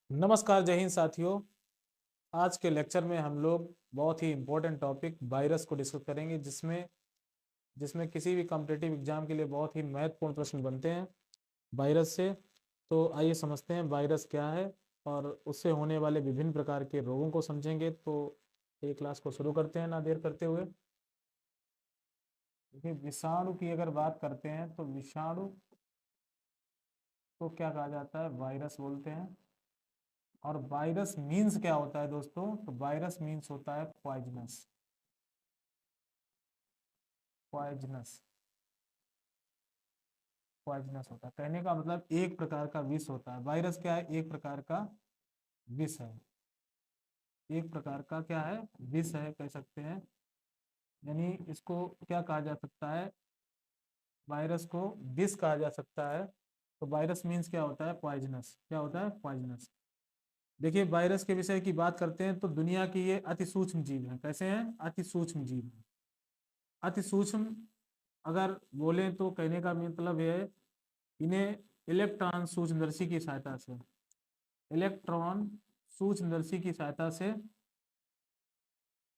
नमस्कार, जय हिंद साथियों। आज के लेक्चर में हम लोग बहुत ही इम्पोर्टेंट टॉपिक वायरस को डिस्कस करेंगे, जिसमें जिसमें किसी भी कॉम्पिटिटिव एग्जाम के लिए बहुत ही महत्वपूर्ण प्रश्न बनते हैं वायरस से। तो आइए समझते हैं वायरस क्या है और उससे होने वाले विभिन्न प्रकार के रोगों को समझेंगे। तो ये क्लास को शुरू करते हैं ना देर करते हुए। देखिए, विषाणु की अगर बात करते हैं तो विषाणु को क्या कहा जाता है? वायरस बोलते हैं। और वायरस मीन्स क्या होता है दोस्तों? तो वायरस मीन्स होता है पॉइजनस। पॉइजनस पॉइजनस होता है, कहने का मतलब एक प्रकार का विष होता है। वायरस क्या है? एक प्रकार का विष है। एक प्रकार का क्या है? विष है, कह सकते हैं। यानी इसको क्या कहा जा सकता है? वायरस को विष कहा जा सकता है। तो वायरस मीन्स क्या होता है? पॉइजनस। क्या होता है? पॉइजनस। देखिए, वायरस के विषय की बात करते हैं तो दुनिया की ये अति सूक्ष्म जीव है। कैसे हैं? अति सूक्ष्म जीव है। अति सूक्ष्म अगर बोलें तो कहने का मतलब यह है, इन्हें इलेक्ट्रॉन सूक्ष्मदर्शी की सहायता से इलेक्ट्रॉन सूक्ष्मदर्शी की सहायता से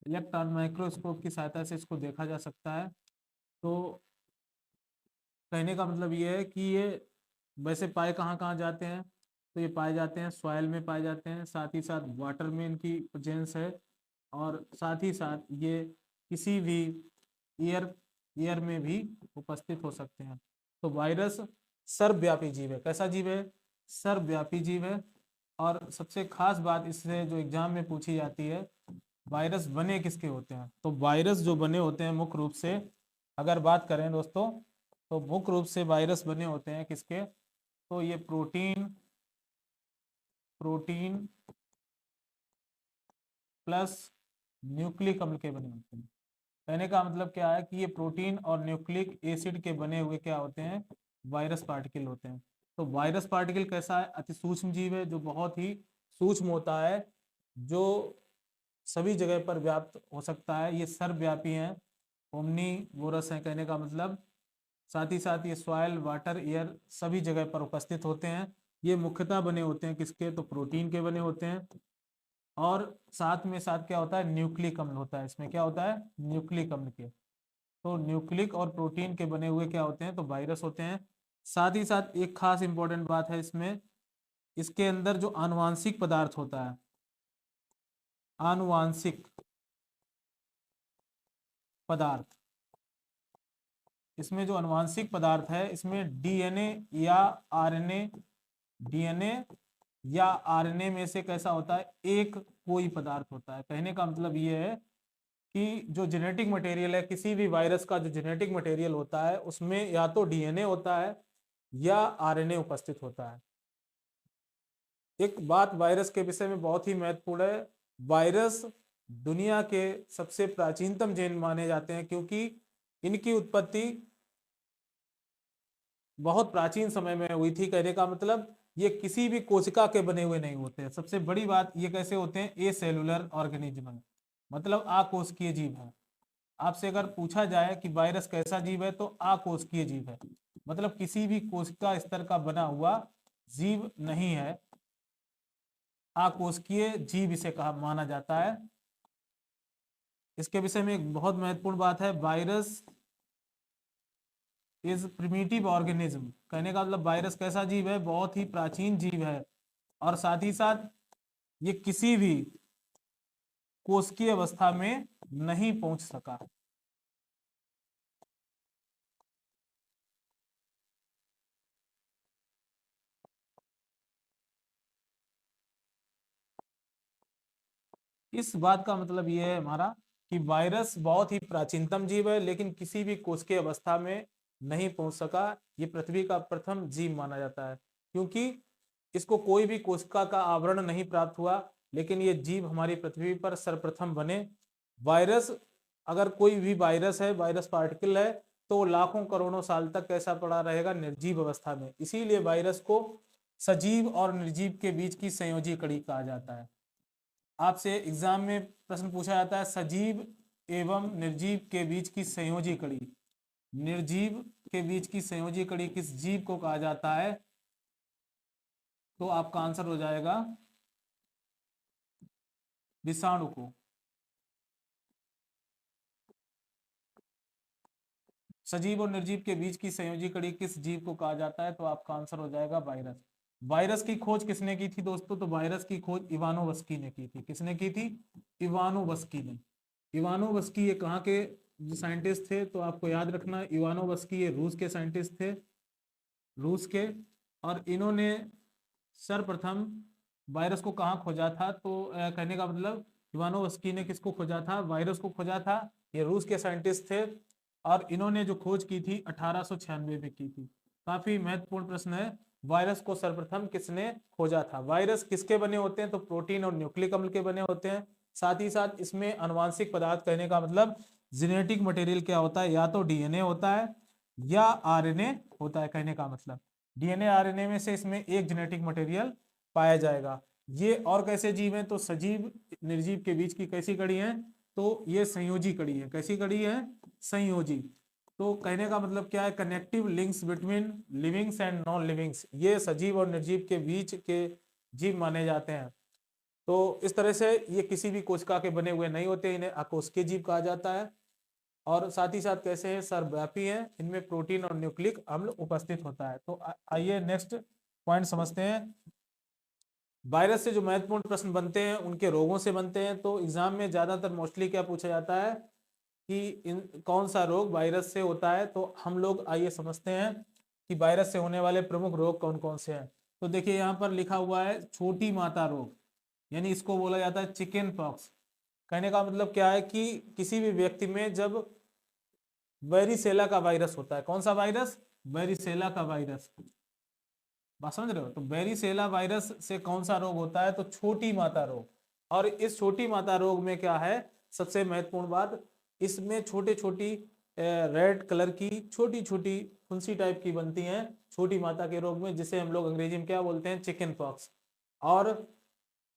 इलेक्ट्रॉन माइक्रोस्कोप की सहायता से इसको देखा जा सकता है। तो कहने का मतलब ये है कि ये वैसे पाए कहाँ कहाँ जाते हैं? तो ये पाए जाते हैं सॉइल में, पाए जाते हैं, साथ ही साथ वाटर में इनकी प्रेजेंस है, और साथ ही साथ ये किसी भी एयर एयर में भी उपस्थित हो सकते हैं। तो वायरस सर्वव्यापी जीव है। कैसा जीव है? सर्वव्यापी जीव है। और सबसे खास बात इससे जो एग्जाम में पूछी जाती है, वायरस बने किसके होते हैं? तो वायरस जो बने होते हैं मुख्य रूप से, अगर बात करें दोस्तों, तो मुख्य रूप से वायरस बने होते हैं किसके? तो ये प्रोटीन प्रोटीन प्लस न्यूक्लिक अम्ल के बने होते हैं। कहने का मतलब क्या है कि ये प्रोटीन और न्यूक्लिक एसिड के बने हुए क्या होते हैं? वायरस पार्टिकल होते हैं। तो वायरस पार्टिकल कैसा है? अति सूक्ष्म जीव है, जो बहुत ही सूक्ष्म होता है, जो सभी जगह पर व्याप्त हो सकता है। ये सर्वव्यापी हैं, ओमनीवोरस हैं, कहने का मतलब। साथ ही साथ ये सॉइल, वाटर, एयर सभी जगह पर उपस्थित होते हैं। ये मुख्यतः बने होते हैं किसके? तो प्रोटीन के बने होते हैं। और साथ में साथ क्या होता है? न्यूक्लिक अम्ल होता है। इसमें क्या होता है? न्यूक्लिक अम्ल के। तो न्यूक्लिक और प्रोटीन के बने हुए क्या होते हैं? तो वायरस होते हैं। साथ ही साथ एक खास इंपॉर्टेंट बात है इसमें, इसके अंदर जो आनुवांशिक पदार्थ होता है, आनुवांशिक पदार्थ, इसमें जो आनुवांशिक पदार्थ है, इसमें डीएनए या आरएनए, डीएनए या आरएनए में से कैसा होता है? एक कोई पदार्थ होता है। कहने का मतलब ये है कि जो जेनेटिक मटेरियल है, किसी भी वायरस का जो जेनेटिक मटेरियल होता है, उसमें या तो डीएनए होता है या आरएनए उपस्थित होता है। एक बात वायरस के विषय में बहुत ही महत्वपूर्ण है, वायरस दुनिया के सबसे प्राचीनतम जीन माने जाते हैं, क्योंकि इनकी उत्पत्ति बहुत प्राचीन समय में हुई थी। कहने का मतलब ये किसी भी कोशिका के बने हुए नहीं होते हैं। सबसे बड़ी बात, ये कैसे होते हैं? ए सेलुलर ऑर्गेनिज्म है, मतलब अकोशिकीय जीव है। आपसे अगर पूछा जाए कि वायरस कैसा जीव है, तो अकोशिकीय जीव है, मतलब किसी भी कोशिका स्तर का बना हुआ जीव नहीं है, अकोशिकीय जीव इसे कहा माना जाता है। इसके विषय में एक बहुत महत्वपूर्ण बात है, वायरस इज प्रिमिटिव ऑर्गेनिज्म। कहने का मतलब वायरस कैसा जीव है? बहुत ही प्राचीन जीव है। और साथ ही साथ ये किसी भी कोशिकीय अवस्था में नहीं पहुंच सका। इस बात का मतलब ये है हमारा कि वायरस बहुत ही प्राचीनतम जीव है, लेकिन किसी भी कोशिकीय अवस्था में नहीं पहुंच सका। ये पृथ्वी का प्रथम जीव माना जाता है, क्योंकि इसको कोई भी कोशिका का आवरण नहीं प्राप्त हुआ, लेकिन ये जीव हमारी पृथ्वी पर सर्वप्रथम बने। वायरस, अगर कोई भी वायरस है, वायरस पार्टिकल है, तो वो लाखों करोड़ों साल तक कैसा पड़ा रहेगा? निर्जीव अवस्था में। इसीलिए वायरस को सजीव और निर्जीव के बीच की संयोजी कड़ी कहा जाता है। आपसे एग्जाम में प्रश्न पूछा जाता है, सजीव एवं निर्जीव के बीच की संयोजी कड़ी, निर्जीव के बीच की संयोजी कड़ी किस जीव को कहा जाता है? तो आपका आंसर हो जाएगा विषाणु को। सजीव और निर्जीव के बीच की संयोजी कड़ी किस जीव को कहा जाता है? तो आपका आंसर हो जाएगा वायरस। वायरस की खोज किसने की थी दोस्तों? तो वायरस की खोज इवानोवस्की ने की थी। किसने की थी? इवानोवस्की ने। इवानोवस्की ये कहाँ के साइंटिस्ट थे? तो आपको याद रखना, इवानोवस्की ये रूस के साइंटिस्ट थे, रूस के। और इन्होंने सर्वप्रथम वायरस को कहाँ खोजा था? तो कहने का मतलब इवानोवस्की ने किसको खोजा था? वायरस को खोजा था। ये रूस के साइंटिस्ट थे और इन्होंने जो खोज की थी 1896 में की थी। काफी महत्वपूर्ण प्रश्न है, वायरस को सर्वप्रथम किसने खोजा था? वायरस किसके बने होते हैं? तो प्रोटीन और न्यूक्लिक अम्ल के बने होते हैं। साथ ही साथ इसमें आनुवांशिक पदार्थ, कहने का मतलब जेनेटिक मटेरियल क्या होता है? या तो डीएनए होता है या आरएनए होता है। कहने का मतलब डीएनए आरएनए में से इसमें एक जेनेटिक मटेरियल पाया जाएगा। ये और कैसे जीव हैं? तो सजीव निर्जीव के बीच की कैसी कड़ी है? तो ये संयोजी कड़ी है। कैसी कड़ी है? संयोजी। तो कहने का मतलब क्या है? Connective links between livings and non livings. ये सजीव और निर्जीव के बीच के जीव माने जाते हैं। तो इस तरह से ये किसी भी कोशिका के बने हुए नहीं होते, इन्हें अकोशिकीय जीव कहा जाता है। और साथ ही साथ कैसे है? सर्वव्यापी है, इनमें प्रोटीन और न्यूक्लिक अम्ल उपस्थित होता है। तो आइए नेक्स्ट पॉइंट समझते हैं। वायरस से जो महत्वपूर्ण प्रश्न बनते हैं उनके रोगों से बनते हैं। तो एग्जाम में ज्यादातर मोस्टली क्या पूछा जाता है कि कौन सा रोग वायरस से होता है? तो हम लोग आइए समझते हैं कि वायरस से होने वाले प्रमुख रोग कौन कौन से हैं। तो देखिए यहाँ पर लिखा हुआ है छोटी माता रोग, यानी इसको बोला जाता है चिकन पॉक्स। कहने का मतलब क्या है कि किसी भी व्यक्ति में जब वेरिसेला का वायरस होता है। कौन सा वायरस? वेरिसेला का वायरस। बात समझ रहे हो? तो वेरिसेला वायरस से कौन सा रोग होता है? तो छोटी माता रोग। और इस छोटी माता रोग में क्या है? सबसे महत्वपूर्ण बात, इसमें छोटी छोटी रेड कलर की छोटी छोटी फुंसी टाइप की बनती हैं छोटी माता के रोग में, जिसे हम लोग अंग्रेजी में क्या बोलते हैं? Chicken pox. और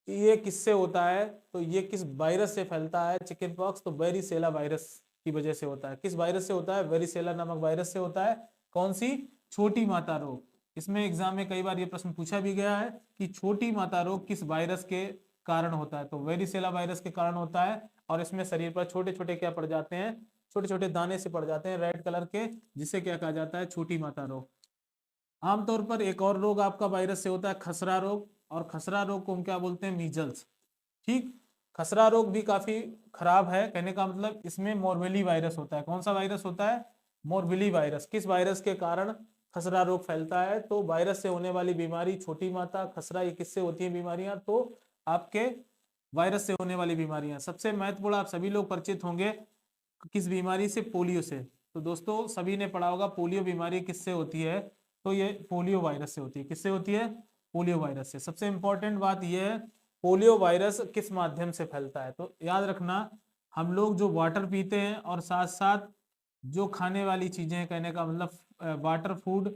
ये किससे होता है? तो ये किस वायरस से फैलता है चिकन पॉक्स? तो वेरिसेला वायरस की वजह से होता है। किस वायरस से होता है? वेरिसेला नामक वायरस से होता है। कौन सी? छोटी माता रोग। इसमें एग्जाम में कई बार ये प्रश्न पूछा भी गया है कि छोटी माता रोग किस वायरस के कारण होता है? तो वेरिसेला वायरस के कारण होता है। और इसमें शरीर पर छोटे छोटे क्या पड़ जाते हैं? छोटे छोटे दाने से पड़ जाते हैं रेड कलर के, जिसे क्या कहा जाता है? छोटी माता रोग। आमतौर पर एक और रोग आपका वायरस से होता है, खसरा रोग। और खसरा रोग को हम क्या बोलते हैं? मीजल्स। ठीक। खसरा रोग भी काफी खराब है। कहने का मतलब इसमें मोरबेली वायरस होता है। कौन सा वायरस होता है? मोरबेली वायरस। किस वायरस के कारण खसरा रोग फैलता है? तो वायरस से होने वाली बीमारी छोटी माता, खसरा, ये किससे होती है बीमारियां? तो आपके वायरस से होने वाली बीमारियां। सबसे महत्वपूर्ण, आप सभी लोग परिचित होंगे किस बीमारी से? पोलियो से। तो दोस्तों सभी ने पढ़ा होगा पोलियो बीमारी किससे होती है? तो ये पोलियो वायरस से होती है। किससे होती है? पोलियो वायरस से। सबसे इंपॉर्टेंट बात यह है पोलियो वायरस किस माध्यम से फैलता है? तो याद रखना, हम लोग जो वाटर पीते हैं और साथ साथ जो खाने वाली चीजें हैं, कहने का मतलब वाटर फूड,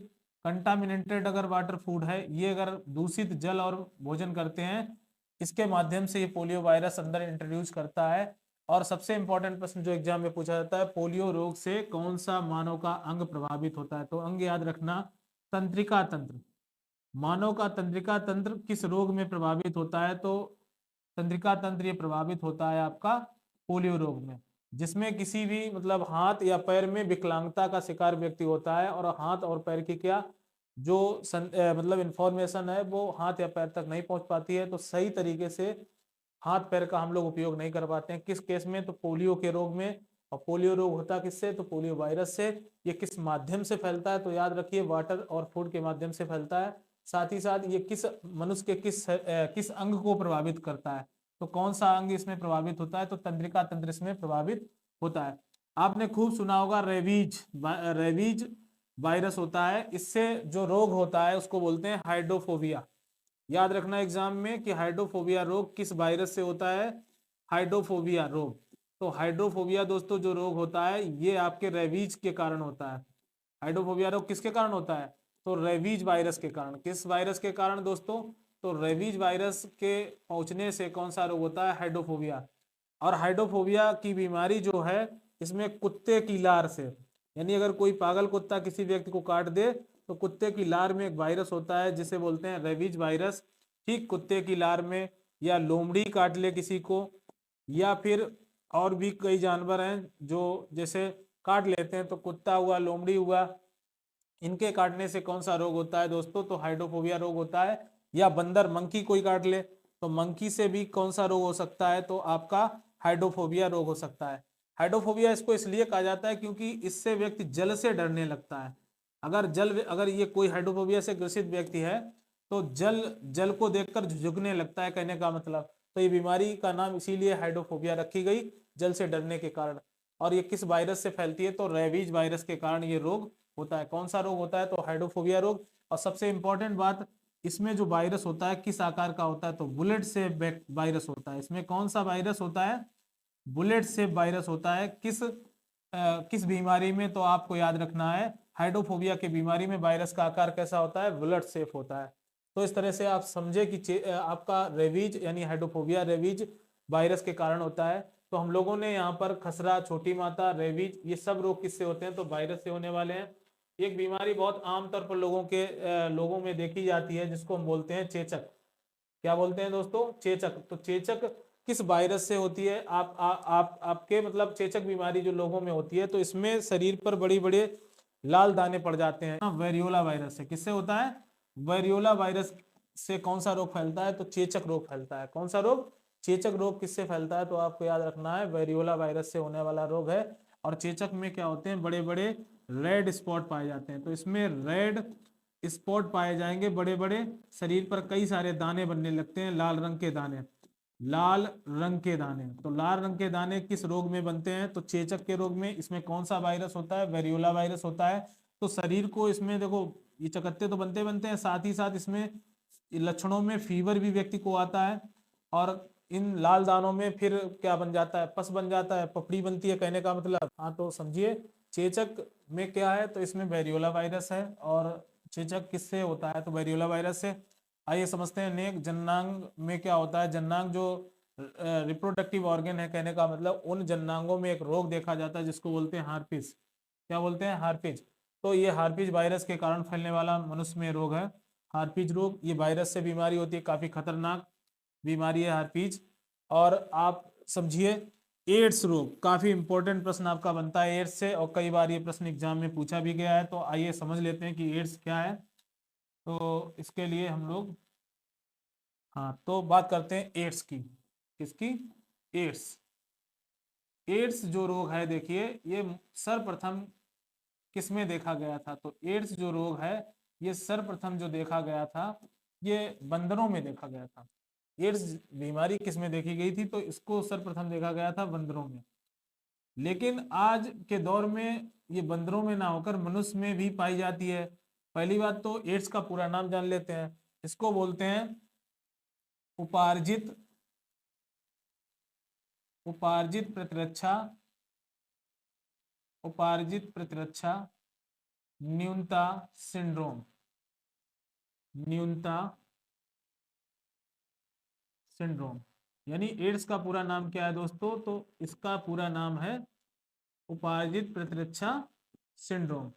कंटामिनेटेड अगर वाटर फूड है, ये अगर दूषित जल और भोजन करते हैं, इसके माध्यम से ये पोलियो वायरस अंदर इंट्रोड्यूस करता है। और सबसे इंपॉर्टेंट प्रश्न जो एग्जाम में पूछा जाता है, पोलियो रोग से कौन सा मानव का अंग प्रभावित होता है? तो अंग याद रखना, तंत्रिका तंत्र। मानव का तंत्रिका तंत्र किस रोग में प्रभावित होता है? तो तंत्रिका तंत्र ये प्रभावित होता है आपका पोलियो रोग में, जिसमें किसी भी मतलब हाथ या पैर में विकलांगता का शिकार व्यक्ति होता है। और हाथ और पैर की क्या जो मतलब इंफॉर्मेशन है वो हाथ या पैर तक नहीं पहुंच पाती है। तो सही तरीके से हाथ पैर का हम लोग उपयोग नहीं कर पाते हैं। किस केस में? तो पोलियो के रोग में। और पोलियो रोग होता किससे? तो पोलियो वायरस से। ये किस माध्यम से फैलता है? तो याद रखिए वाटर और फूड के माध्यम से फैलता है। साथ ही साथ ये किस मनुष्य के किस अंग को प्रभावित करता है? तो कौन सा अंग इसमें प्रभावित होता है? तो तंत्रिका तंत्र इसमें प्रभावित होता है। आपने खूब सुना होगा रेबीज। रेबीज वायरस होता है, इससे जो रोग होता है उसको बोलते हैं हाइड्रोफोबिया। याद रखना एग्जाम में कि हाइड्रोफोबिया रोग किस वायरस से होता है? हाइड्रोफोबिया रोग। तो हाइड्रोफोबिया दोस्तों जो रोग होता है ये आपके रेबीज के कारण होता है। हाइड्रोफोबिया रोग किसके कारण होता है? तो रेबीज वायरस के कारण। किस वायरस के कारण दोस्तों? तो रेबीज वायरस के पहुंचने से कौन सा रोग होता है? हाइड्रोफोबिया। और हाइड्रोफोबिया की बीमारी जो है इसमें कुत्ते की लार से, यानी अगर कोई पागल कुत्ता किसी व्यक्ति को काट दे तो कुत्ते की लार में एक वायरस होता है जिसे बोलते हैं रेबीज वायरस। ठीक, कुत्ते की लार में, या लोमड़ी काट ले किसी को, या फिर और भी कई जानवर हैं जो जैसे काट लेते हैं, तो कुत्ता हुआ, लोमड़ी हुआ, इनके काटने से कौन सा रोग होता है दोस्तों? तो हाइड्रोफोबिया रोग होता है। या बंदर, मंकी कोई काट ले तो मंकी से भी कौन सा रोग हो सकता है? तो आपका हाइड्रोफोबिया रोग हो सकता है। हाइड्रोफोबिया इसको इसलिए कहा जाता है क्योंकि इससे व्यक्ति जल से डरने लगता है। अगर ये कोई हाइड्रोफोबिया से ग्रसित व्यक्ति है तो जल जल को देखकर झुकने लगता है, कहने का मतलब। तो ये बीमारी का नाम इसीलिए हाइड्रोफोबिया रखी गई, जल से डरने के कारण। और ये किस वायरस से फैलती है? तो रेबीज वायरस के कारण ये रोग होता है। कौन सा रोग होता है? तो हाइड्रोफोबिया रोग। और सबसे इंपॉर्टेंट बात, इसमें जो वायरस होता है किस आकार का होता है? तो बुलेट से वायरस होता है। इसमें कौन सा वायरस होता है? बुलेट से वायरस होता है। किस बीमारी में? तो आपको याद रखना है, हाइड्रोफोबिया की बीमारी में वायरस का आकार कैसा होता है? बुलेट शेप होता है। तो इस तरह से आप समझे कि आपका रेबीज यानी हाइड्रोफोबिया रेबीज वायरस के कारण होता है। तो हम लोगों ने यहाँ पर खसरा, छोटी माता, रेबीज, ये सब रोग किससे होते हैं? तो वायरस से होने वाले हैं। एक बीमारी बहुत आमतौर पर लोगों में देखी जाती है जिसको हम बोलते हैं चेचक। क्या बोलते हैं दोस्तों? चेचक। तो चेचक किस वायरस से होती है? आपके मतलब चेचक बीमारी जो लोगों में होती है तो इसमें शरीर पर बड़ी बड़े लाल दाने पड़ जाते हैं। वेरियोला वायरस से। किससे होता है? वेरियोला वायरस से कौन सा रोग फैलता है? तो चेचक रोग फैलता है। कौन सा रोग? चेचक रोग किससे फैलता है? तो आपको याद रखना है, वेरियोला वायरस से होने वाला रोग है। और चेचक में क्या होते हैं? बड़े बड़े रेड स्पॉट पाए जाते हैं। तो इसमें रेड स्पॉट पाए जाएंगे बड़े बड़े, शरीर पर कई सारे दाने बनने लगते हैं, लाल रंग के दाने। लाल रंग के दाने। तो लाल रंग के दाने किस रोग में बनते हैं? तो चेचक के रोग में। इसमें कौन सा वायरस होता है? वेरियोला वायरस होता है। तो शरीर को इसमें देखो, ये चकत्ते तो बनते बनते हैं, साथ ही साथ इसमें लक्षणों में फीवर भी व्यक्ति को आता है। और इन लाल दानों में फिर क्या बन जाता है? पस बन जाता है, पपड़ी बनती है, कहने का मतलब। हाँ, तो समझिए चेचक में क्या है? तो इसमें वेरियोला वायरस है। और चेचक किससे होता है? तो वेरियोला वायरस से। आइए समझते हैं नेक जननांग में क्या होता है। जननांग जो रिप्रोडक्टिव ऑर्गन है, कहने का मतलब उन जननांगों में एक रोग देखा जाता है जिसको बोलते हैं हार्पिस। क्या बोलते हैं? हार्पिज। तो ये हार्पिज वायरस के कारण फैलने वाला मनुष्य में रोग है, हार्पिज रोग। ये वायरस से बीमारी होती है, काफी खतरनाक बीमारी है हार्पिज। और आप समझिए एड्स रोग, काफी इंपॉर्टेंट प्रश्न आपका बनता है एड्स से, और कई बार ये प्रश्न एग्जाम में पूछा भी गया है। तो आइए समझ लेते हैं कि एड्स क्या है। तो इसके लिए हम लोग, हाँ, तो बात करते हैं एड्स की। किसकी? एड्स। एड्स जो रोग है, देखिए ये सर्वप्रथम किसमें देखा गया था? तो एड्स जो रोग है ये सर्वप्रथम जो देखा गया था ये बंदरों में देखा गया था। एड्स बीमारी किसमें देखी गई थी? तो इसको सर्वप्रथम देखा गया था बंदरों में। लेकिन आज के दौर में ये बंदरों में ना होकर मनुष्य में भी पाई जाती है। पहली बात तो एड्स का पूरा नाम जान लेते हैं। इसको बोलते हैं उपार्जित उपार्जित प्रतिरक्षा उपार्जित प्रतिरक्षा न्यूनता सिंड्रोम। न्यूनता सिंड्रोम यानी एड्स का पूरा नाम क्या है दोस्तों? तो इसका पूरा नाम है उपार्जित प्रतिरक्षा सिंड्रोम।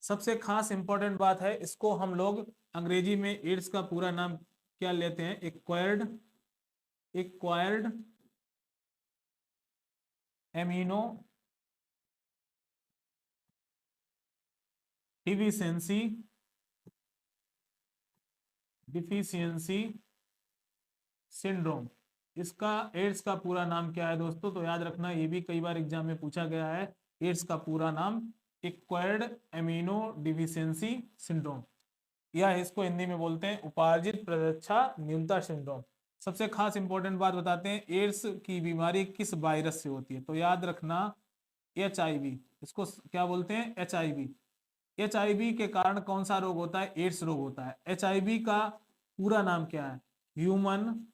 सबसे खास इंपॉर्टेंट बात है, इसको हम लोग अंग्रेजी में एड्स का पूरा नाम क्या लेते हैं? Acquired acquired amino deficiency deficiency syndrome. इसका एड्स का पूरा नाम क्या है दोस्तों? तो याद रखना, ये भी कई बार एग्जाम में पूछा गया है। एड्स का पूरा नाम एक्वायर्ड एमिनो डिफिशियंसी सिंड्रोम, या इसको हिंदी में बोलते हैं उपार्जित प्रतिरक्षा न्यूनता सिंड्रोम। सबसे खास इंपॉर्टेंट बात बताते हैं, एड्स की बीमारी किस वायरस से होती है? तो याद रखना HIV। इसको क्या बोलते हैं? HIV। HIV के कारण कौन सा रोग होता है? एड्स रोग होता है। HIV का पूरा नाम क्या है? Human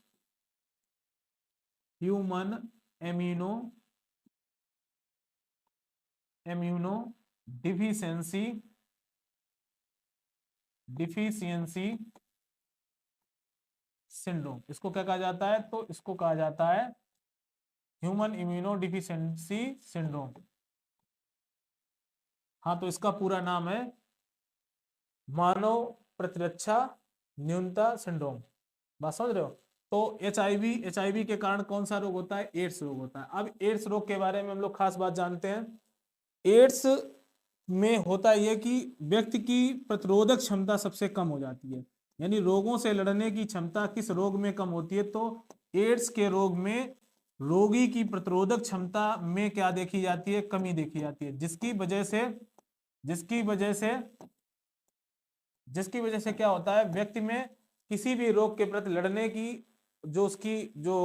human amino amino deficiency deficiency syndrome. इसको क्या कहा जाता है? तो इसको कहा जाता है ह्यूमन इम्यूनो डिफिशियंसी सिंड्रोम। हाँ, तो इसका पूरा नाम है मानव प्रतिरक्षा न्यूनता सिंड्रोम। बात समझ रहे हो? तो एचआईवी के कारण कौन सा रोग होता है? एड्स रोग होता है। अब एड्स रोग के बारे में हम लोग खास बात जानते हैं। एड्स में होता यह कि व्यक्ति की प्रतिरोधक क्षमता सबसे कम हो जाती है, यानी रोगों से लड़ने की क्षमता किस रोग में कम होती है? तो एड्स के रोग में रोगी की प्रतिरोधक क्षमता में क्या देखी जाती है? कमी देखी जाती है, जिसकी वजह से क्या होता है? व्यक्ति में किसी भी रोग के प्रति लड़ने की जो उसकी जो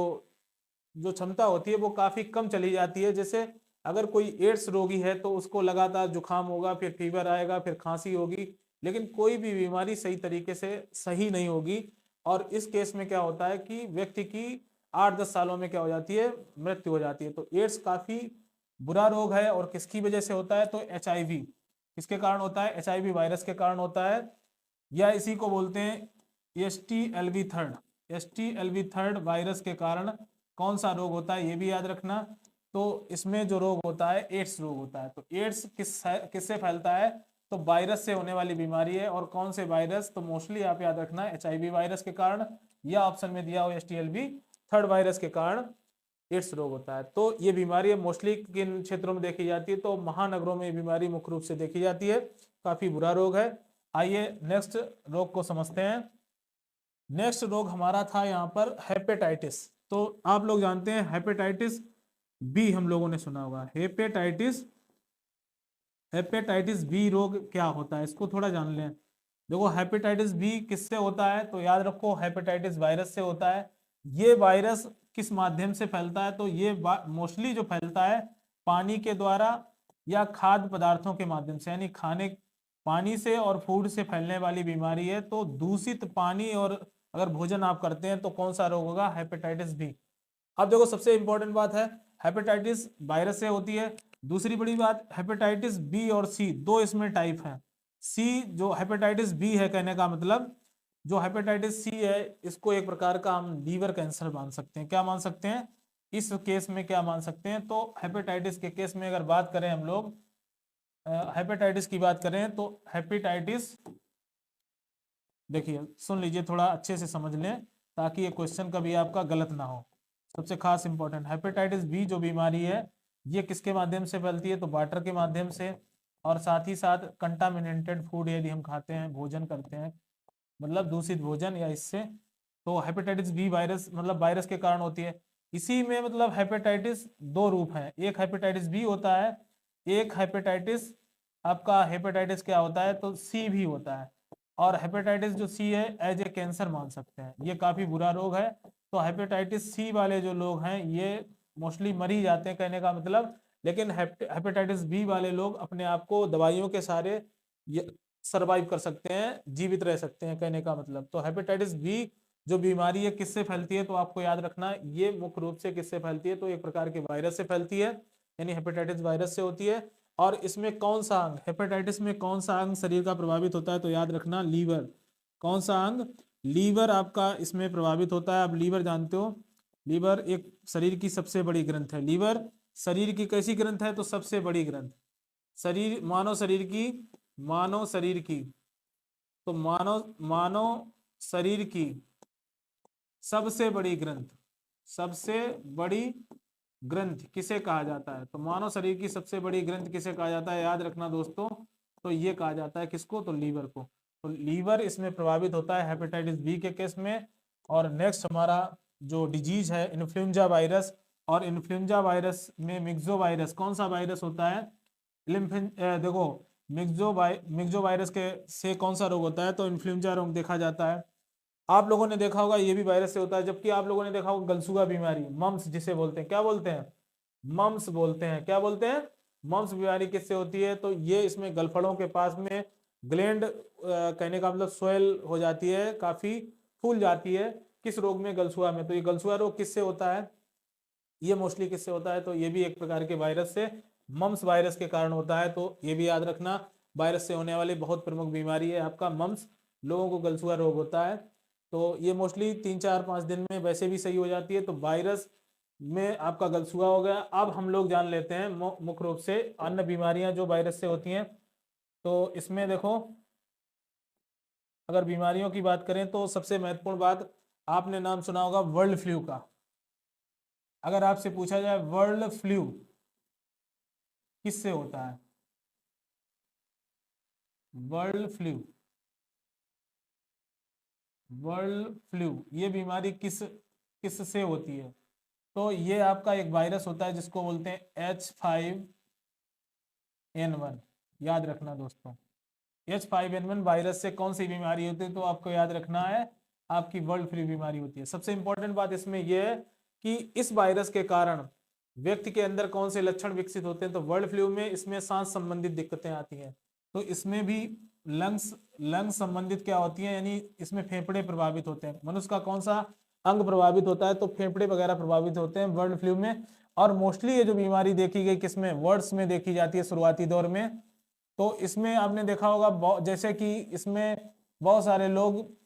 जो क्षमता होती है वो काफी कम चली जाती है। जैसे अगर कोई एड्स रोगी है तो उसको लगातार जुकाम होगा, फिर फीवर आएगा, फिर खांसी होगी, लेकिन कोई भी बीमारी सही तरीके से सही नहीं होगी। और इस केस में क्या होता है कि व्यक्ति की 8-10 सालों में क्या हो जाती है? मृत्यु हो जाती है। तो एड्स काफी बुरा रोग है। और किसकी वजह से होता है? तो एचआईवी किसके कारण होता है? एचआईवी वायरस के कारण होता है, या इसी को बोलते हैं एसटीएलवी3 वायरस के कारण कौन सा रोग होता है? ये भी याद रखना। तो इसमें जो रोग होता है एड्स रोग होता है। तो एड्स किससे फैलता है? तो वायरस से होने वाली बीमारी है। और कौन से वायरस? तो मोस्टली आप याद रखना एचआईवी वायरस के कारण, या ऑप्शन में दिया हो एसटीएलवी3 वायरस के कारण एड्स रोग होता है। तो ये बीमारी मोस्टली किन क्षेत्रों में देखी जाती है? तो महानगरों में ये बीमारी मुख्य रूप से देखी जाती है। काफी बुरा रोग है। आइए नेक्स्ट रोग को समझते हैं। नेक्स्ट रोग हमारा था यहाँ पर हेपेटाइटिस। तो आप लोग जानते हैं हेपेटाइटिस बी, हम लोगों ने सुना होगा। हेपेटाइटिस बी रोग क्या होता है, इसको थोड़ा जान लें। देखो हेपेटाइटिस बी किससे होता है? तो याद रखो हेपेटाइटिस वायरस से होता है। ये वायरस किस माध्यम से फैलता है? तो ये मोस्टली जो फैलता है पानी के द्वारा या खाद्य पदार्थों के माध्यम से, यानी पानी से और फूड से फैलने वाली बीमारी है। तो दूषित पानी और अगर भोजन आप करते हैं तो कौन सा रोग होगा? Hepatitis B. अब देखो सबसे इंपॉर्टेंट बात है, हेपेटाइटिस वायरस से होती है। दूसरी बड़ी बात, हेपेटाइटिस बी और सी दो इसमें टाइप है। सी जो हेपेटाइटिस बी है, कहने का मतलब जो हेपेटाइटिस सी है इसको एक प्रकार का हम लीवर कैंसर मान सकते हैं। क्या मान सकते हैं इस केस में? क्या मान सकते हैं? तो हेपेटाइटिस के केस में अगर बात करें हम लोग, हेपेटाइटिस की बात करें तो हेपेटाइटिस, देखिए सुन लीजिए, थोड़ा अच्छे से समझ लें ताकि ये क्वेश्चन कभी आपका गलत ना हो। सबसे खास इंपॉर्टेंट, हेपेटाइटिस बी जो बीमारी है ये किसके माध्यम से फैलती है? तो वाटर के माध्यम से, और साथ ही साथ कंटामिनेटेड फूड यदि हम खाते हैं, भोजन करते हैं, मतलब दूषित भोजन या इससे, तो हेपेटाइटिस बी वायरस मतलब वायरस के कारण होती है। इसी में मतलब हेपेटाइटिस दो रूप हैं, एक हेपेटाइटिस बी होता है, एक हेपेटाइटिस आपका हेपेटाइटिस क्या होता है? तो सी भी होता है। और हेपेटाइटिस जो सी है एज ए कैंसर मान सकते हैं, ये काफी बुरा रोग है। तो हेपेटाइटिस सी वाले जो लोग हैं ये मोस्टली मर ही जाते हैं, कहने का मतलब। लेकिन हेपेटाइटिस बी वाले लोग अपने आप को दवाइयों के सारे सरवाइव कर सकते हैं, जीवित रह सकते हैं, कहने का मतलब। तो हेपेटाइटिस बी जो बीमारी है किससे फैलती है? तो आपको याद रखना ये मुख्य रूप से किससे फैलती है? तो एक प्रकार के वायरस से फैलती है, यानी हेपेटाइटिस वायरस से होती है। और इसमें कौन सा अंग, हेपेटाइटिस में कौन सा अंग शरीर का प्रभावित होता है? तो याद रखना लीवर। कौन सा अंग? लीवर आपका इसमें प्रभावित होता है। आप लीवर जानते हो, लीवर एक शरीर की सबसे बड़ी ग्रंथ है। लीवर शरीर की कैसी ग्रंथ है? तो सबसे बड़ी ग्रंथ, मानव शरीर की तो मानव शरीर की सबसे बड़ी ग्रंथ किसे कहा जाता है? तो मानव शरीर की सबसे बड़ी ग्रंथ किसे कहा जाता है? याद रखना दोस्तों, तो ये कहा जाता है किसको? तो लीवर को। तो लीवर इसमें प्रभावित होता है हेपेटाइटिस बी के केस में। और नेक्स्ट हमारा जो डिजीज है इन्फ्लुएंजा वायरस, और इन्फ्लुएंजा वायरस में मिक्सो वायरस, कौन सा वायरस होता है? देखो मिक्सो वायरस के से कौन सा रोग होता है? तो इन्फ्लुएंजा रोग देखा जाता है। आप लोगों ने देखा होगा ये भी वायरस से होता है। जबकि आप लोगों ने देखा होगा गलसुआ बीमारी, मम्स जिसे बोलते हैं, क्या बोलते हैं? मम्स बोलते हैं। क्या बोलते हैं? मम्स बीमारी किससे होती है? तो ये इसमें गलफड़ों के पास में ग्लैंड, कहने का मतलब स्वेल हो जाती है, काफी फूल जाती है। किस रोग में? गलसुआ में। तो ये गलसुआ रोग किससे होता है? ये मोस्टली किससे होता है? तो ये भी एक प्रकार के वायरस से, मम्स वायरस के कारण होता है। तो ये भी याद रखना, वायरस से होने वाली बहुत प्रमुख बीमारी है आपका मम्स, लोगों को गलसुआ रोग होता है। तो ये मोस्टली 3-4-5 दिन में वैसे भी सही हो जाती है। तो वायरस में आपका गलसुआ हो गया। अब हम लोग जान लेते हैं मुख्य रूप से अन्य बीमारियां जो वायरस से होती हैं। तो इसमें देखो, अगर बीमारियों की बात करें तो सबसे महत्वपूर्ण बात आपने नाम सुना होगा वर्ल्ड फ्लू का। अगर आपसे पूछा जाए वर्ल्ड फ्लू किससे होता है, वर्ल्ड फ्लू, वर्ल्ड फ्लू ये बीमारी किससे होती है, तो ये आपका एक वायरस होता है जिसको बोलते हैं H5N1। याद रखना दोस्तों, H5N1 वायरस से कौन सी बीमारी होती है, तो आपको याद रखना है आपकी वर्ल्ड फ्लू बीमारी होती है। सबसे इंपॉर्टेंट बात इसमें यह है कि इस वायरस के कारण व्यक्ति के अंदर कौन से लक्षण विकसित होते हैं, तो वर्ल्ड फ्लू में इसमें सांस संबंधित दिक्कतें आती हैं, तो इसमें भी लंग्स संबंधित क्या होती है, यानी इसमें फेफड़े प्रभावित होते हैं। मनुष्य का कौन सा अंग प्रभावित होता है, तो फेफड़े वगैरह प्रभावित होते हैं वर्ल्ड फ्लू में। और मोस्टली ये जो बीमारी देखी गई किसमें, वर्ड्स में देखी जाती है शुरुआती दौर में। तो इसमें आपने देखा होगा जैसे कि इसमें बहुत सारे लोग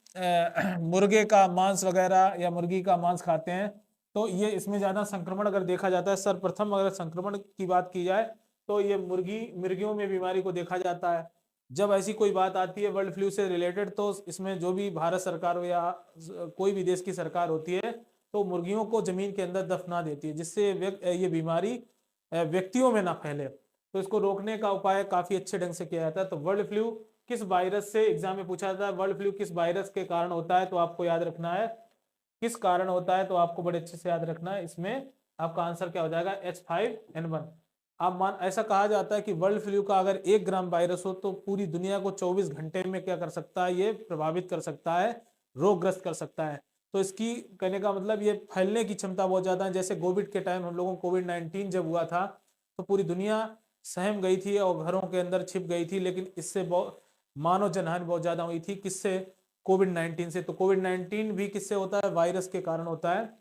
मुर्गे का मांस वगैरह या मुर्गी का मांस खाते हैं, तो ये इसमें ज्यादा संक्रमण अगर देखा जाता है। सर्वप्रथम अगर संक्रमण की बात की जाए तो ये मुर्गियों में बीमारी को देखा जाता है। जब ऐसी कोई बात आती है वर्ल्ड फ्लू से रिलेटेड, तो इसमें जो भी भारत सरकार हो या कोई भी देश की सरकार होती है, तो मुर्गियों को जमीन के अंदर दफना देती है, जिससे ये बीमारी व्यक्तियों में ना फैले। तो इसको रोकने का उपाय काफी अच्छे ढंग से किया जाता है। तो वर्ल्ड फ्लू किस वायरस से, एग्जाम में पूछा जाता है वर्ल्ड फ्लू किस वायरस के कारण होता है, तो आपको याद रखना है किस कारण होता है, तो आपको बड़े अच्छे से याद रखना है। इसमें आपका आंसर क्या हो जाएगा, H5N1। अब ऐसा कहा जाता है कि वर्ल्ड फ्लू का अगर 1 ग्राम वायरस हो तो पूरी दुनिया को 24 घंटे में क्या कर सकता है, ये प्रभावित कर सकता है, रोगग्रस्त कर सकता है। तो इसकी कहने का मतलब ये फैलने की क्षमता बहुत ज्यादा है। जैसे कोविड के टाइम हम लोगों को कोविड-19 जब हुआ था तो पूरी दुनिया सहम गई थी और घरों के अंदर छिप गई थी, लेकिन इससे बहुत मानव जनहानि बहुत ज्यादा हुई थी। किससे, कोविड-19 से। तो कोविड-19 भी किससे होता है, वायरस के कारण होता है।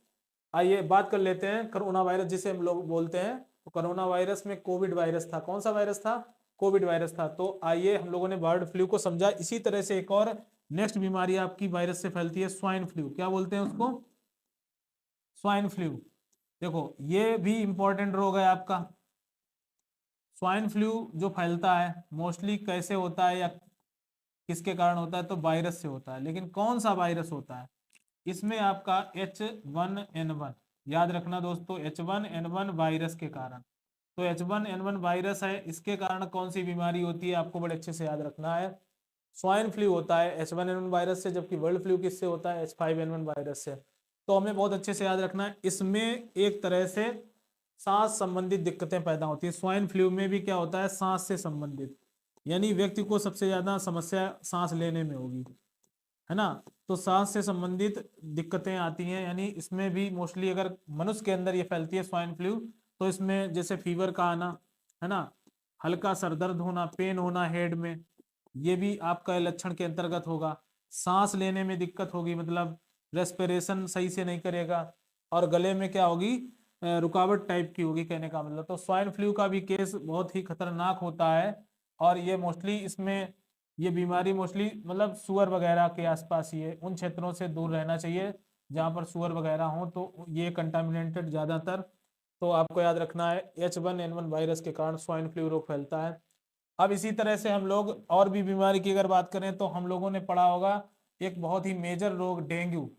आइए बात कर लेते हैं कोरोना वायरस जिसे हम लोग बोलते हैं। तो कोरोना वायरस में कोविड वायरस था, कौन सा वायरस था, कोविड वायरस था। तो आइए हम लोगों ने बर्ड फ्लू को समझा। इसी तरह से एक और नेक्स्ट बीमारी आपकी वायरस से फैलती है, स्वाइन फ्लू। क्या बोलते हैं उसको, स्वाइन फ्लू। देखो ये भी इंपॉर्टेंट रोग है आपका। स्वाइन फ्लू जो फैलता है मोस्टली कैसे होता है या किसके कारण होता है, तो वायरस से होता है। लेकिन कौन सा वायरस होता है, इसमें आपका H1N1। याद रखना दोस्तों, H1N1 वायरस के कारण। तो H1N1 वायरस है, इसके कारण कौन सी बीमारी होती है, आपको बड़े अच्छे से याद रखना है। स्वाइन फ्लू होता है H1N1 वायरस से, जबकि वर्ल्ड फ्लू किससे होता है, H5N1 वायरस से। तो हमें बहुत अच्छे से याद रखना है। इसमें एक तरह से सांस संबंधित दिक्कतें पैदा होती है। स्वाइन फ्लू में भी क्या होता है, सांस से संबंधित, यानी व्यक्ति को सबसे ज्यादा समस्या सांस लेने में होगी, है ना। तो सांस से संबंधित दिक्कतें आती हैं, यानी इसमें भी मोस्टली अगर मनुष्य के अंदर ये फैलती है स्वाइन फ्लू, तो इसमें जैसे फीवर का आना, है ना, हल्का सर दर्द होना, पेन होना हेड में, ये भी आपका लक्षण के अंतर्गत होगा। सांस लेने में दिक्कत होगी, मतलब रेस्पिरेशन सही से नहीं करेगा, और गले में क्या होगी, रुकावट टाइप की होगी, कहने का मतलब। तो स्वाइन फ्लू का भी केस बहुत ही खतरनाक होता है, और ये मोस्टली इसमें ये बीमारी मोस्टली मतलब सुअर वगैरह के आसपास ही है, उन क्षेत्रों से दूर रहना चाहिए जहाँ पर सुअर वगैरह हो, तो ये कंटामिनेटेड ज़्यादातर। तो आपको याद रखना है H1N1 वायरस के कारण स्वाइन फ्लू रोग फैलता है। अब इसी तरह से हम लोग और भी बीमारी की अगर बात करें तो हम लोगों ने पढ़ा होगा एक बहुत ही मेजर रोग डेंगू,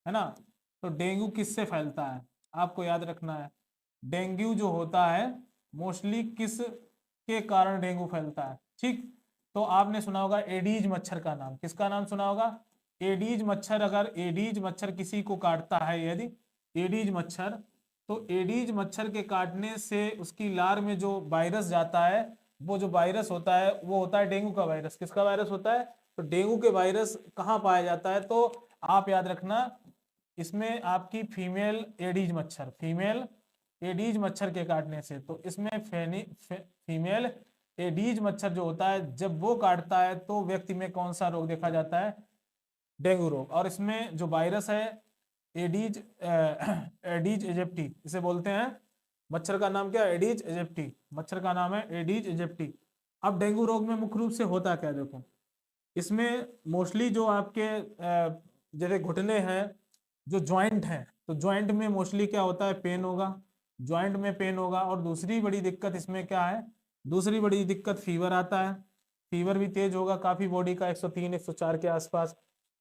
है ना। तो डेंगू किससे फैलता है, आपको याद रखना है। डेंगू जो होता है मोस्टली किस के कारण डेंगू फैलता है, ठीक। तो आपने सुना होगा एडीज मच्छर का नाम, किसका नाम सुना होगा, एडीज मच्छर। अगर एडीज मच्छर किसी को काटता है, यदि एडीज मच्छर, तो एडीज मच्छर के काटने से उसकी लार में जो वायरस जाता है, वो जो वायरस होता है वो होता है डेंगू का वायरस। किसका वायरस होता है, तो डेंगू के वायरस कहाँ पाया जाता है, तो आप याद रखना इसमें आपकी फीमेल एडीज मच्छर, फीमेल एडीज मच्छर के काटने से। तो इसमें फीमेल एडीज मच्छर जो होता है जब वो काटता है तो व्यक्ति में कौन सा रोग देखा जाता है, डेंगू रोग। और इसमें जो वायरस है एडीज एडीज इजिप्टी इसे बोलते हैं। मच्छर का नाम क्या है, एडीज इजिप्टी, मच्छर का नाम है एडीज इजिप्टी। अब डेंगू रोग में मुख्य रूप से होता क्या, देखो इसमें मोस्टली जो आपके जैसे घुटने हैं, जो ज्वाइंट हैं, तो ज्वाइंट में मोस्टली क्या होता है, पेन होगा, ज्वाइंट में पेन होगा। और दूसरी बड़ी दिक्कत इसमें क्या है, दूसरी बड़ी दिक्कत फीवर आता है, फीवर भी तेज होगा काफी, बॉडी का 103 104 के आसपास।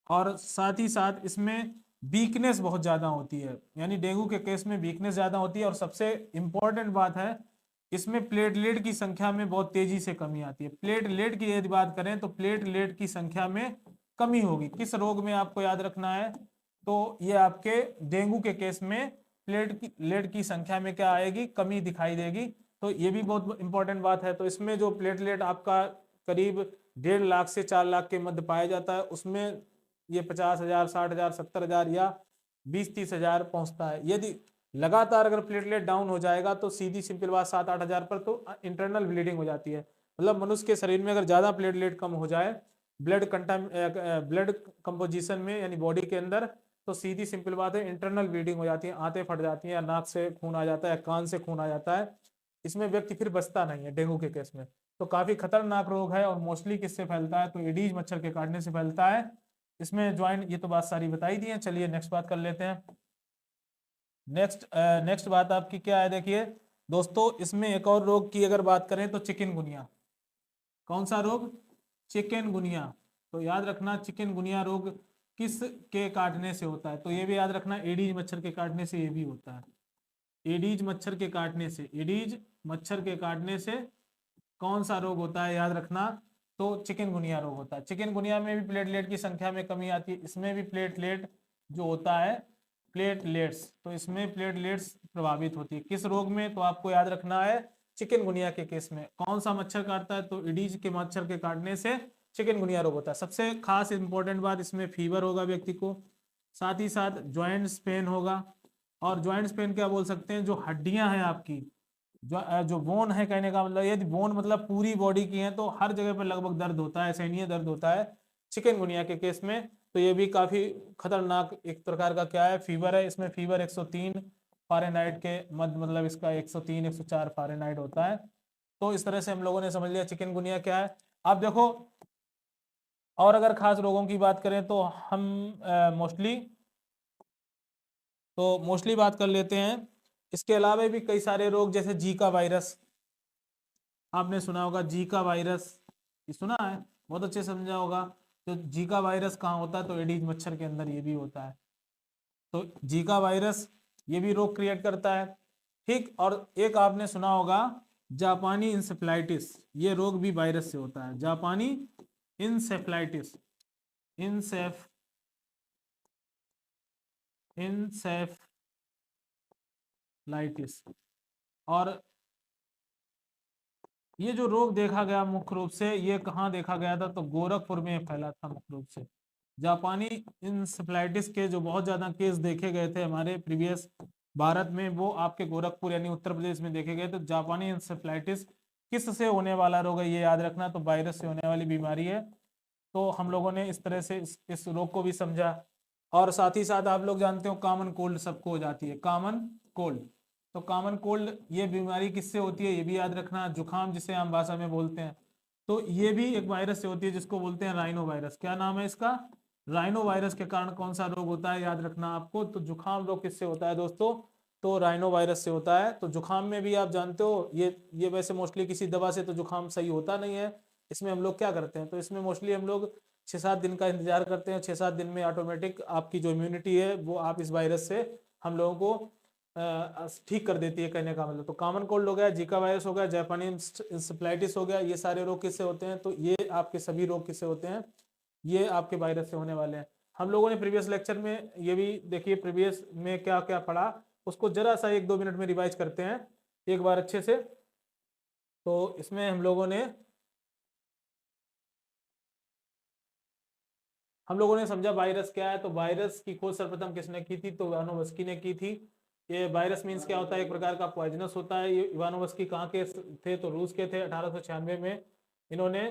और साथ ही साथ इसमें वीकनेस बहुत ज्यादा होती है, यानी डेंगू के केस में वीकनेस ज्यादा होती है। और सबसे इंपॉर्टेंट बात है, इसमें प्लेटलेट की संख्या में बहुत तेजी से कमी आती है। प्लेटलेट की यदि बात करें तो प्लेटलेट की संख्या में कमी होगी। किस रोग में आपको याद रखना है, तो ये आपके डेंगू के केस में प्लेटलेट की संख्या में क्या आएगी, कमी दिखाई देगी। तो ये भी बहुत इंपॉर्टेंट बात है। तो इसमें जो प्लेटलेट आपका करीब 1.5 लाख से 4 लाख के मध्य पाया जाता है, उसमें ये 50,000, 60,000, 70,000 या 20-30 हजार पहुंचता है। यदि लगातार अगर प्लेटलेट डाउन हो जाएगा तो सीधी सिंपल बात 7-8 हजार पर तो इंटरनल ब्लीडिंग हो जाती है। मतलब मनुष्य के शरीर में अगर ज्यादा प्लेटलेट कम हो जाए ब्लड कंपोजिशन में, यानी बॉडी के अंदर, तो सीधी सिंपल बात है इंटरनल ब्लीडिंग हो जाती है, आंतें फट जाती हैं, या नाक से खून आ जाता है, कान से खून आ जाता है। इसमें व्यक्ति फिर बचता नहीं है डेंगू के केस में। तो काफी खतरनाक रोग है। और मोस्टली किससे फैलता है, तो एडीज मच्छर के काटने से फैलता है। इसमें ज्वाइंट, ये तो बात सारी बताई दी है। चलिए नेक्स्ट बात कर लेते हैं। नेक्स्ट बात आपकी क्या है, देखिए दोस्तों, इसमें एक और रोग की अगर बात करें तो चिकनगुनिया। कौन सा रोग, चिकनगुनिया। तो याद रखना चिकनगुनिया रोग किस के काटने से होता है, तो ये भी याद रखना एडीज मच्छर के काटने से ये भी होता है। एडीज मच्छर के काटने से, एडीज मच्छर के काटने से कौन सा रोग होता है, याद रखना, तो चिकनगुनिया रोग होता है। चिकनगुनिया में भी प्लेटलेट की संख्या में कमी आती है। इसमें भी प्लेटलेट जो होता है, प्लेटलेट्स, तो इसमें प्लेटलेट्स प्रभावित होती है। किस रोग में, तो आपको याद रखना है चिकनगुनिया के केस में। कौन सा मच्छर काटता है, तो एडीज के मच्छर के काटने से चिकनगुनिया रोग होता है। सबसे खास इंपॉर्टेंट बात, इसमें फीवर होगा व्यक्ति को, साथ ही साथ ज्वाइंट पेन होगा। और ज्वाइंट पेन क्या बोल सकते हैं, जो हड्डियां हैं आपकी, जो बोन है, कहने का मतलब यदि बोन मतलब पूरी बॉडी की है, तो हर जगह पर लगभग दर्द होता है, असहनीय दर्द होता है चिकनगुनिया के केस में। तो ये भी काफी खतरनाक एक प्रकार का क्या है, फीवर है। इसमें फीवर 103 फ़ारेनहाइट के मध्य, मतलब इसका 103 104 फ़ारेनहाइट होता है। तो इस तरह से हम लोगों ने समझ लिया चिकनगुनिया क्या है। अब देखो, और अगर खास रोगों की बात करें तो हम मोस्टली बात कर लेते हैं। इसके अलावा भी कई सारे रोग, जैसे जीका वायरस, आपने सुना होगा जीका वायरस, ये सुना है, बहुत अच्छे से समझा होगा। तो जीका वायरस कहाँ होता है, तो एडीज मच्छर के अंदर ये भी होता है। तो जीका वायरस ये भी रोग क्रिएट करता है, ठीक। और एक आपने सुना होगा जापानी इंसेफ्लाइटिस, ये रोग भी वायरस से होता है। जापानी इंसेफ्लाइटिस, इंसेफ्लाइटिस। और ये जो रोग देखा गया मुख्य रूप से, ये कहाँ देखा गया था, तो गोरखपुर में फैला था मुख्य रूप से। जापानी इंसेफ्लाइटिस के जो बहुत ज्यादा केस देखे गए थे हमारे प्रीवियस भारत में, वो आपके गोरखपुर यानी उत्तर प्रदेश में देखे गए। तो जापानी इंसेफ्लाइटिस किस से होने वाला रोग है, ये याद रखना, तो वायरस से होने वाली बीमारी है। तो हम लोगों ने इस तरह से इस रोग को भी समझा। और साथ ही साथ आप लोग जानते हो कॉमन कोल्ड सबको हो जाती है, कॉमन कोल्ड। तो कॉमन कोल्ड ये बीमारी किससे होती है, ये भी याद रखना, जुखाम जिसे आम भाषा में बोलते हैं, तो ये भी एक वायरस से होती है, जिसको बोलते हैं राइनो वायरस। क्या नाम है इसका, राइनो वायरस के कारण कौन सा रोग होता है, याद रखना आपको, तो जुखाम रोग किससे होता है दोस्तों, तो राइनो वायरस से होता है। तो जुखाम में भी आप जानते हो, ये वैसे मोस्टली किसी दवा से तो जुखाम सही होता नहीं है। इसमें हम लोग क्या करते हैं, तो इसमें मोस्टली हम लोग 6-7 दिन का इंतजार करते हैं। 6-7 दिन में ऑटोमेटिक आपकी जो इम्यूनिटी है वो आप इस वायरस से हम लोगों को ठीक कर देती है, कहने का मतलब। तो कॉमन कोल्ड हो गया, जीका वायरस हो गया, जापानी इंसेफ्लाइटिस हो गया, ये सारे रोग किससे होते हैं, तो ये आपके सभी रोग किससे होते हैं, ये आपके वायरस से होने वाले हैं। हम लोगों ने प्रीवियस लेक्चर में ये भी देखिए, प्रीवियस में क्या क्या पढ़ा, उसको जरा सा 1-2 मिनट में रिवाइज करते हैं एक बार अच्छे से। तो इसमें हम लोगों ने समझा वायरस क्या है। तो वायरस की खोज सर्वप्रथम किसने की थी, तो इवानोवस्की ने की थी। ये वायरस मीन्स क्या होता है, एक प्रकार का पॉइजनस होता है। ये इवानोवस्की कहाँ के थे, तो रूस के थे। 1896 में इन्होंने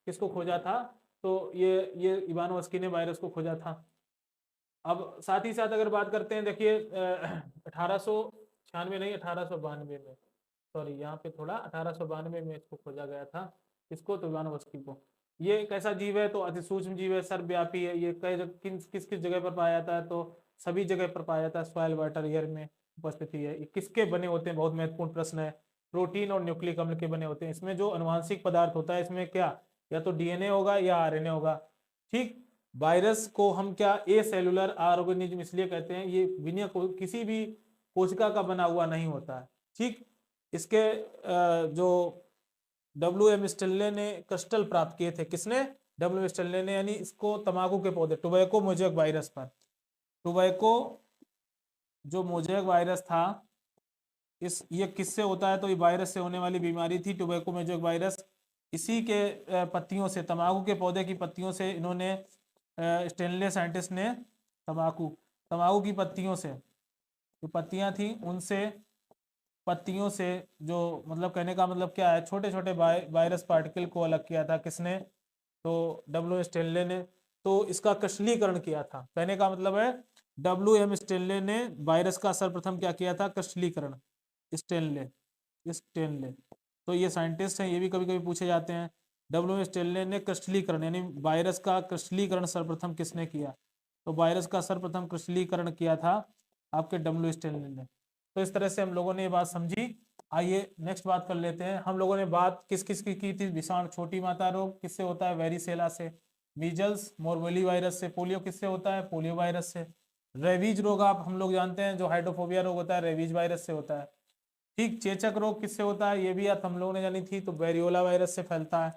किसको खोजा था, तो ये इवानोवस्की ने वायरस को खोजा था। अब साथ ही साथ अगर बात करते हैं, देखिए 1896 नहीं, 1892 में, सॉरी यहाँ पे थोड़ा 1892 में इसको खोजा गया था। इसको, तो इवानोवस्की को। ये एक ऐसा जीव है, तो अति सूक्ष्म जीव है, सर्वव्यापी है। ये किस किस जगह पर पाया जाता है, तो सभी जगह पर पाया जाता है, सॉइल वाटर एयर में उपस्थिति है। ये किसके बने होते हैं, बहुत महत्वपूर्ण प्रश्न है। प्रोटीन और न्यूक्लिक अम्ल के बने होते हैं। इसमें जो अनुवांशिक पदार्थ होता है, इसमें क्या, या तो डीएनए होगा या आरएनए होगा, ठीक। वायरस को हम क्या ए सेलुलर ऑर्गेनिज्म इसलिए कहते हैं, ये बिना किसी भी कोशिका का बना हुआ नहीं होता है। ठीक, इसके जो WM स्टेनले ने क्रिस्टल प्राप्त किए थे, किसने? WM स्टेनले ने, यानी इसको तंबाकू के पौधे टोबैको मोज़ेक वायरस पर, टोबैको जो मोज़ेक वायरस था ये किससे होता है? तो ये वायरस से होने वाली बीमारी थी टोबैको मोज़ेक वायरस। इसी के पत्तियों से, तंबाकू के पौधे की पत्तियों से इन्होंने स्टेनले साइंटिस्ट ने तंबाकू की पत्तियों से, जो पत्तियां थी उनसे, पत्तियों से जो, मतलब कहने का मतलब क्या है, छोटे छोटे वायरस पार्टिकल को अलग किया था, किसने? तो WM स्टेनले ने। तो इसका क्रिस्टलीकरण किया था, कहने का मतलब है WM स्टेनले ने वायरस का सर्वप्रथम क्या किया था? क्रिस्टलीकरण। स्टेनले, स्टेनले, तो ये साइंटिस्ट हैं, ये भी कभी कभी पूछे जाते हैं। WM स्टेनले ने क्रिस्टलीकरण यानी वायरस का क्रिस्टलीकरण सर्वप्रथम किसने किया? तो वायरस का सर्वप्रथम क्रिस्टलीकरण किया था आपके WM स्टेनले ने। तो इस तरह से हम लोगों ने ये बात समझी। आइए नेक्स्ट बात कर लेते हैं। हम लोगों ने बात किस किस की थी? विषाणु, छोटी माता रोग किससे होता है? वेरिसेला से। मीजल्स मोरबेली वायरस से। पोलियो किससे होता है? पोलियो वायरस से। रेबीज रोग आप हम लोग जानते हैं, जो हाइड्रोफोबिया रोग होता है, रेबीज वायरस से होता है। ठीक, चेचक रोग किससे होता है? ये भी आप हम लोगों ने जानी थी, तो वेरियोला वायरस से फैलता है।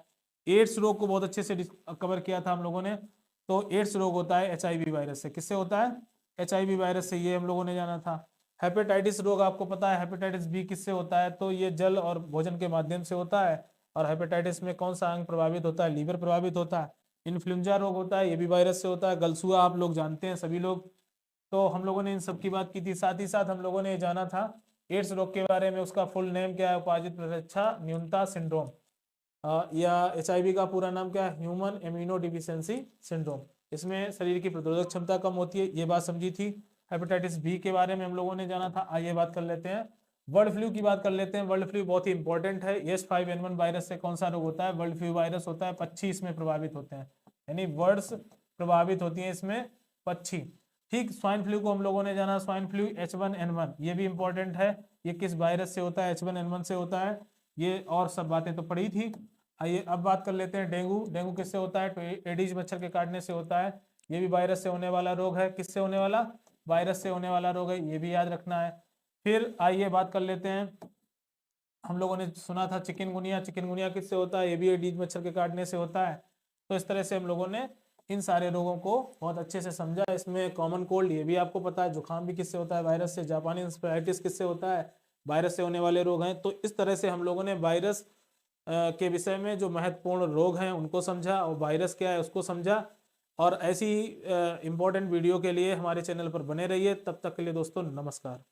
एड्स रोग को बहुत अच्छे से कवर किया था हम लोगों ने, तो एड्स रोग होता है HIV वायरस से। किससे होता है? HIV वायरस से, ये हम लोगों ने जाना था। हेपेटाइटिस रोग आपको पता है, हेपेटाइटिस B किससे होता है? तो ये जल और भोजन के माध्यम से होता है। और हेपेटाइटिस में कौन सा अंग प्रभावित होता है? लीवर प्रभावित होता है। इन्फ्लुएंजा रोग होता है, ये भी वायरस से होता है। गलसुआ आप लोग जानते हैं सभी लोग। तो हम लोगों ने इन सब की बात की थी। साथ ही साथ हम लोगों ने जाना था एड्स रोग के बारे में, उसका फुल नेम क्या है? उपाजित प्रतिरक्षा न्यूनता सिंड्रोम, या HIV का पूरा नाम क्या है? Human immuno deficiency syndrome. इसमें शरीर की प्रतिरोधक क्षमता कम होती है, ये बात समझी थी। हेपेटाइटिस B के बारे में हम लोगों ने जाना था। आइए बात कर लेते हैं, बर्ड फ्लू की बात कर लेते हैं। बर्ड फ्लू बहुत ही इंपॉर्टेंट है। H5N1 वायरस से कौन सा रोग होता है? बर्ड फ्लू वायरस होता है। पक्षी इसमें प्रभावित होते हैं, यानी बर्ड्स प्रभावित होती हैं इसमें, पक्षी। ठीक, स्वाइन फ्लू को हम लोगों ने जाना, स्वाइन फ्लू H1N1, ये भी इंपॉर्टेंट है। ये किस वायरस से होता है? H1N1 से होता है। ये और सब बातें तो पढ़ी थी। आइए अब बात कर लेते हैं डेंगू। डेंगू किससे होता है? तो एडीज मच्छर के काटने से होता है। ये भी वायरस से होने वाला रोग है। किससे होने वाला? वायरस से होने वाला रोग है, ये भी याद रखना है। फिर आइए बात कर लेते हैं, हम लोगों ने सुना था चिकनगुनिया। चिकनगुनिया किससे होता है? ये भी एडीज मच्छर के काटने से होता है। तो इस तरह से हम लोगों ने इन सारे रोगों को बहुत अच्छे से समझा। इसमें कॉमन कोल्ड, ये भी आपको पता है। जुकाम भी किससे होता है? वायरस से। जापानी इंसेफेलाइटिस किससे होता है? वायरस से होने वाले रोग हैं। तो इस तरह से हम लोगों ने वायरस के विषय में जो महत्वपूर्ण रोग हैं उनको समझा, और वायरस क्या है उसको समझा। और ऐसी इंपॉर्टेंट वीडियो के लिए हमारे चैनल पर बने रहिए। तब तक के लिए दोस्तों नमस्कार।